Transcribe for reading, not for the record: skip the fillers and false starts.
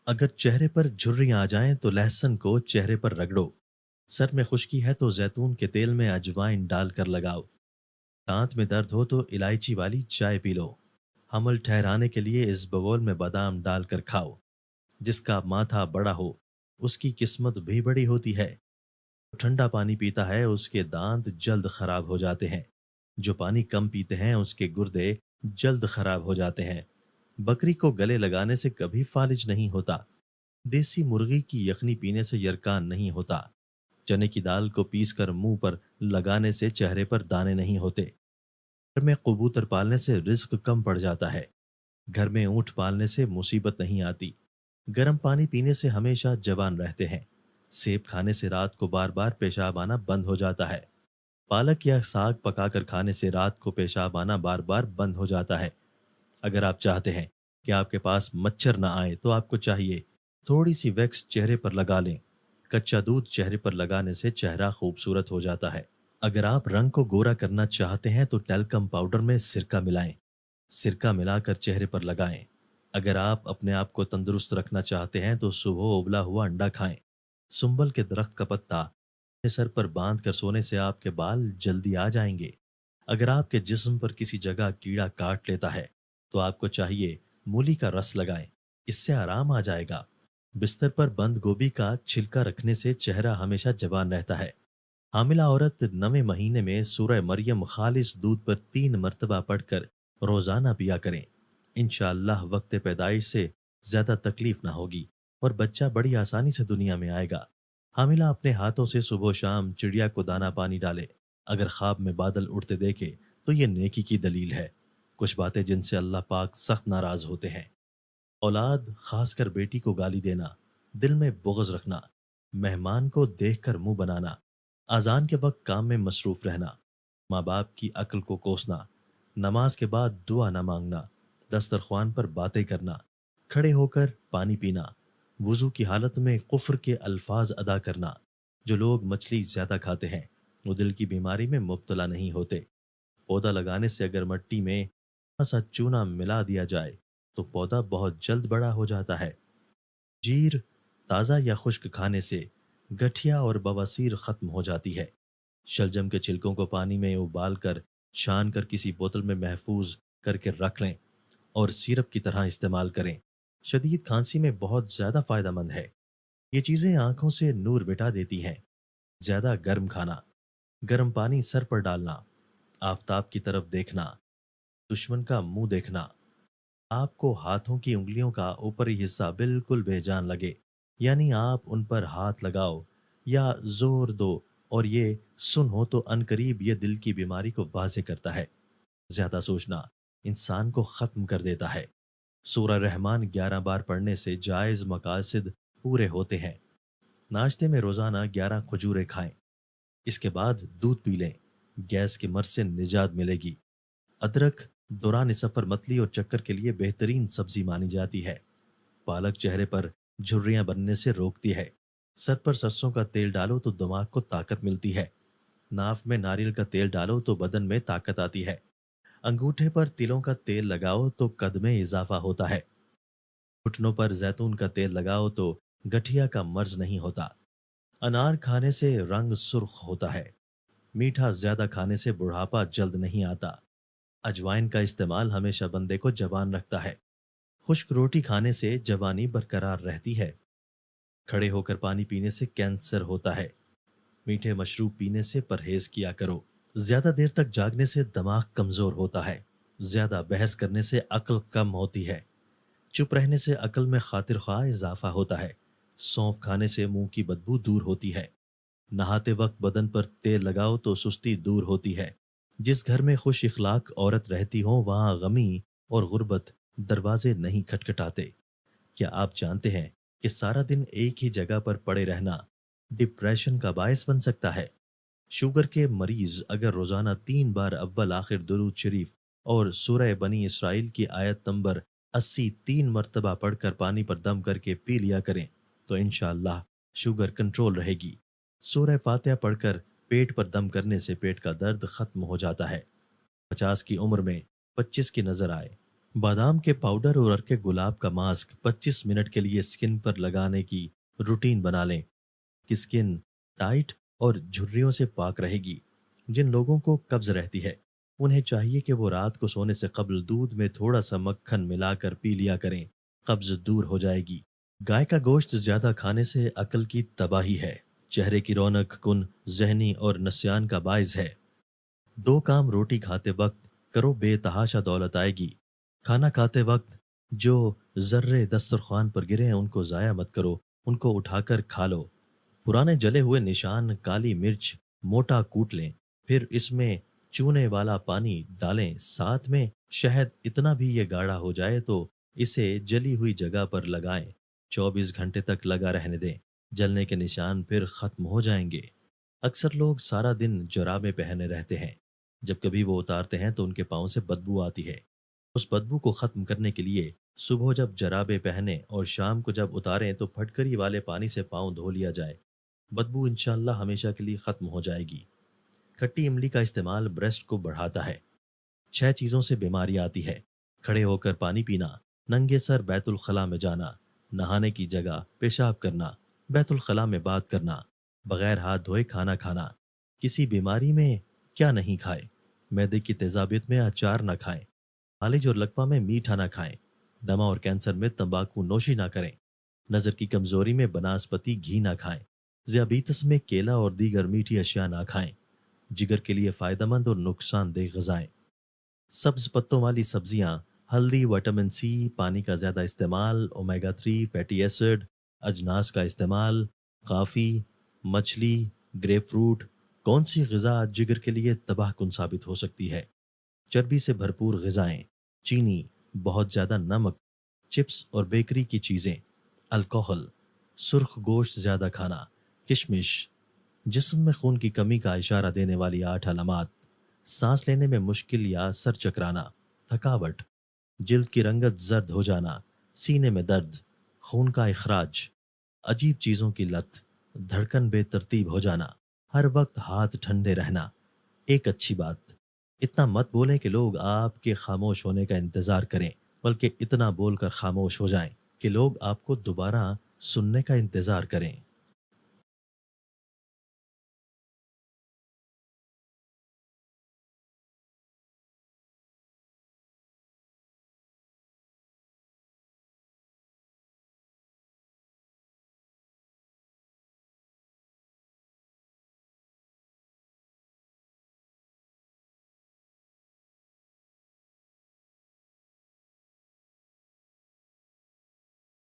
اگر چہرے پر جھریاں آ جائیں تو لہسن کو چہرے پر رگڑو۔ سر میں خشکی ہے تو زیتون کے تیل میں اجوائن ڈال کر لگاؤ۔ دانت میں درد ہو تو الائچی والی چائے پی لو۔ حمل ٹھہرانے کے لیے اس بگول میں بادام ڈال کر کھاؤ۔ جس کا ماتھا بڑا ہو اس کی قسمت بھی بڑی ہوتی ہے۔ جو ٹھنڈا پانی پیتا ہے اس کے دانت جلد خراب ہو جاتے ہیں۔ جو پانی کم پیتے ہیں اس کے گردے جلد خراب ہو جاتے ہیں۔ بکری کو گلے لگانے سے کبھی فالج نہیں ہوتا۔ دیسی مرغی کی یخنی پینے سے یرکان نہیں ہوتا۔ چنے کی دال کو پیس کر منہ پر لگانے سے چہرے پر دانے نہیں ہوتے۔ گھر میں کبوتر پالنے سے رزق کم پڑ جاتا ہے۔ گھر میں اونٹ پالنے سے مصیبت نہیں آتی۔ گرم پانی پینے سے ہمیشہ جوان رہتے ہیں۔ سیب کھانے سے رات کو بار بار پیشاب آنا بند ہو جاتا ہے۔ پالک یا ساگ پکا کر کھانے سے رات کو پیشاب آنا بار بار بند ہو جاتا ہے۔ اگر آپ چاہتے ہیں کہ آپ کے پاس مچھر نہ آئے تو آپ کو چاہیے تھوڑی سی ویکس چہرے پر لگا لیں۔ کچا دودھ چہرے پر لگانے سے چہرہ خوبصورت ہو جاتا ہے۔ اگر آپ رنگ کو گورا کرنا چاہتے ہیں تو ٹیلکم پاؤڈر میں سرکہ ملائیں۔ سرکہ ملا کر چہرے پر لگائیں۔ اگر آپ اپنے آپ کو تندرست رکھنا چاہتے ہیں تو صبح ابلا ہوا انڈا کھائیں۔ سنبل کے درخت کا پتا اپنے سر پر باندھ کر سونے سے آپ کے بال جلدی آ جائیں گے۔ اگر آپ کے جسم پر کسی جگہ کیڑا کاٹ لیتا ہے تو آپ کو چاہیے مولی کا رس لگائیں۔ اس سے آرام آ جائے گا۔ بستر پر بند گوبھی کا چھلکا رکھنے سے چہرہ ہمیشہ جوان رہتا ہے۔ حاملہ عورت 9ویں مہینے میں سورہ مریم خالص دودھ پر 3 مرتبہ پڑھ کر روزانہ پیا کریں۔ انشاءاللہ وقت پیدائش سے زیادہ تکلیف نہ ہوگی اور بچہ بڑی آسانی سے دنیا میں آئے گا۔ حاملہ اپنے ہاتھوں سے صبح و شام چڑیا کو دانہ پانی ڈالے۔ اگر خواب میں بادل اڑتے دیکھے تو یہ نیکی کی دلیل ہے۔ کچھ باتیں جن سے اللہ پاک سخت ناراض ہوتے ہیں: اولاد خاص کر بیٹی کو گالی دینا، دل میں بغض رکھنا، مہمان کو دیکھ کر منہ بنانا، اذان کے وقت کام میں مصروف رہنا، ماں باپ کی عقل کو کوسنا، نماز کے بعد دعا نہ مانگنا، دسترخوان پر باتیں کرنا، کھڑے ہو کر پانی پینا، وضو کی حالت میں کفر کے الفاظ ادا کرنا۔ جو لوگ مچھلی زیادہ کھاتے ہیں وہ دل کی بیماری میں مبتلا نہیں ہوتے۔ پودا لگانے سے اگر مٹی میں تھوڑا سا چونا ملا دیا جائے تو پودا بہت جلد بڑا ہو جاتا ہے۔ جیر تازہ یا خشک کھانے سے گٹھیا اور بواسیر ختم ہو جاتی ہے۔ شلجم کے چھلکوں کو پانی میں ابال کر چھان کر کسی بوتل میں محفوظ کر کے رکھ لیں اور سیرپ کی طرح استعمال کریں۔ شدید کھانسی میں بہت زیادہ فائدہ مند ہے۔ یہ چیزیں آنکھوں سے نور مٹا دیتی ہیں۔ زیادہ گرم کھانا، گرم پانی سر پر ڈالنا، آفتاب کی طرف دیکھنا، دشمن کا منہ دیکھنا، آپ کو ہاتھوں کی انگلیوں کا اوپری حصہ بالکل بے جان لگے، یعنی آپ ان پر ہاتھ لگاؤ یا زور دو اور یہ سن ہو تو عنقریب یہ دل کی بیماری کو واضح کرتا ہے۔ زیادہ سوچنا انسان کو ختم کر دیتا ہے۔ سورہ رحمان 11 بار پڑھنے سے جائز مقاصد پورے ہوتے ہیں۔ ناشتے میں روزانہ 11 کھجوریں کھائیں۔ اس کے بعد دودھ پی لیں۔ گیس کے مرض سے نجات ملے گی۔ ادرک دوران سفر متلی اور چکر کے لیے بہترین سبزی مانی جاتی ہے۔ پالک چہرے پر جھریاں بننے سے روکتی ہے۔ سر پر سرسوں کا تیل ڈالو تو دماغ کو طاقت ملتی ہے۔ ناف میں ناریل کا تیل ڈالو تو بدن میں طاقت آتی ہے۔ انگوٹھے پر تلوں کا تیل لگاؤ تو قد میں اضافہ ہوتا ہے۔ گھٹنوں پر زیتون کا تیل لگاؤ تو گٹھیا کا مرض نہیں ہوتا۔ انار کھانے سے رنگ سرخ ہوتا ہے۔ میٹھا زیادہ کھانے سے بڑھاپا جلد نہیں آتا۔ اجوائن کا استعمال ہمیشہ بندے کو جوان رکھتا ہے۔ خشک روٹی کھانے سے جوانی برقرار رہتی ہے۔ کھڑے ہو کر پانی پینے سے کینسر ہوتا ہے۔ میٹھے مشروب پینے سے پرہیز کیا کرو۔ زیادہ دیر تک جاگنے سے دماغ کمزور ہوتا ہے۔ زیادہ بحث کرنے سے عقل کم ہوتی ہے۔ چپ رہنے سے عقل میں خاطر خواہ اضافہ ہوتا ہے۔ سونف کھانے سے منہ کی بدبو دور ہوتی ہے۔ نہاتے وقت بدن پر تیل لگاؤ تو سستی دور ہوتی ہے۔ جس گھر میں خوش اخلاق عورت رہتی ہو وہاں غمی اور غربت دروازے نہیں کھٹکھٹاتے۔ کیا آپ جانتے ہیں کہ سارا دن ایک ہی جگہ پر پڑے رہنا ڈپریشن کا باعث بن سکتا ہے؟ شوگر کے مریض اگر روزانہ 3 بار اول آخر درود شریف اور سورہ بنی اسرائیل کی آیت نمبر 80 3 مرتبہ پڑھ کر پانی پر دم کر کے پی لیا کریں تو انشاءاللہ شوگر کنٹرول رہے گی۔ سورہ فاتحہ پڑھ کر پیٹ پر دم کرنے سے پیٹ کا درد ختم ہو جاتا ہے۔ 50 کی عمر میں 25 کی نظر آئے، بادام کے پاؤڈر اور ارکے گلاب کا ماسک 25 منٹ کے لیے اسکن پر لگانے کی روٹین بنا لیں کہ اسکن ٹائٹ اور جھریوں سے پاک رہے گی۔ جن لوگوں کو قبض رہتی ہے انہیں چاہیے کہ وہ رات کو سونے سے قبل دودھ میں تھوڑا سا مکھن ملا کر پی لیا کریں، قبض دور ہو جائے گی۔ گائے کا گوشت زیادہ کھانے سے عقل کی تباہی ہے، چہرے کی رونق کن ذہنی اور نسیان کا باعث ہے۔ دو کام روٹی کھاتے وقت کرو، بے تحاشا دولت آئے گی۔ کھانا کھاتے وقت جو ذرے دسترخوان پر گرے ہیں ان کو ضائع مت کرو، ان کو اٹھا کر کھا لو۔ پرانے جلے ہوئے نشان کالی مرچ موٹا کوٹ لیں، پھر اس میں چونے والا پانی ڈالیں، ساتھ میں شہد، اتنا بھی یہ گاڑھا ہو جائے تو اسے جلی ہوئی جگہ پر لگائیں، 24 گھنٹے تک لگا رہنے دیں، جلنے کے نشان پھر ختم ہو جائیں گے۔ اکثر لوگ سارا دن جرابیں پہنے رہتے ہیں، جب کبھی وہ اتارتے ہیں تو ان کے پاؤں سے بدبو آتی ہے۔ اس بدبو کو ختم کرنے کے لیے صبح جب جرابیں پہنیں اور شام کو جب اتاریں تو پھٹکری والے پانی سے پاؤں دھو لیا جائے، بدبو انشاءاللہ ہمیشہ کے لیے ختم ہو جائے گی۔ کھٹی املی کا استعمال بریسٹ کو بڑھاتا ہے۔ 6 چیزوں سے بیماری آتی ہے: کھڑے ہو کر پانی پینا، ننگے سر بیت الخلاء میں جانا، نہانے کی جگہ پیشاب کرنا، بیت الخلاء میں بات کرنا، بغیر ہاتھ دھوئے کھانا کھانا۔ کسی بیماری میں کیا نہیں کھائے؟ معدے کی تیزابیت میں اچار نہ کھائیں، فالج اور لقوا میں میٹھا نہ کھائیں، دمہ اور کینسر میں تمباکو نوشی نہ کریں، نظر کی کمزوری میں بناسپتی گھی نہ کھائیں، ذیابیطس میں کیلا اور دیگر میٹھی اشیاء نہ کھائیں، جگر کے لیے فائدہ مند اور نقصان دہ غذائیں، سبز پتوں والی سبزیاں، ہلدی، وٹامن سی، پانی کا زیادہ استعمال، اومیگا 3 فیٹی ایسڈ اجناس کا استعمال، کافی، مچھلی، گریپ فروٹ۔ کون سی غذا جگر کے لیے تباہ کن ثابت ہو سکتی ہے؟ چربی سے بھرپور غذائیں، چینی، بہت زیادہ نمک، چپس اور بیکری کی چیزیں، الکوہل، سرخ گوشت زیادہ کھانا، کشمش۔ جسم میں خون کی کمی کا اشارہ دینے والی 8 علامات: سانس لینے میں مشکل یا سر چکرانا، تھکاوٹ، جلد کی رنگت زرد ہو جانا، سینے میں درد، خون کا اخراج، عجیب چیزوں کی لت، دھڑکن بے ترتیب ہو جانا، ہر وقت ہاتھ ٹھنڈے رہنا۔ ایک اچھی بات، اتنا مت بولیں کہ لوگ آپ کے خاموش ہونے کا انتظار کریں، بلکہ اتنا بول کر خاموش ہو جائیں کہ لوگ آپ کو دوبارہ سننے کا انتظار کریں۔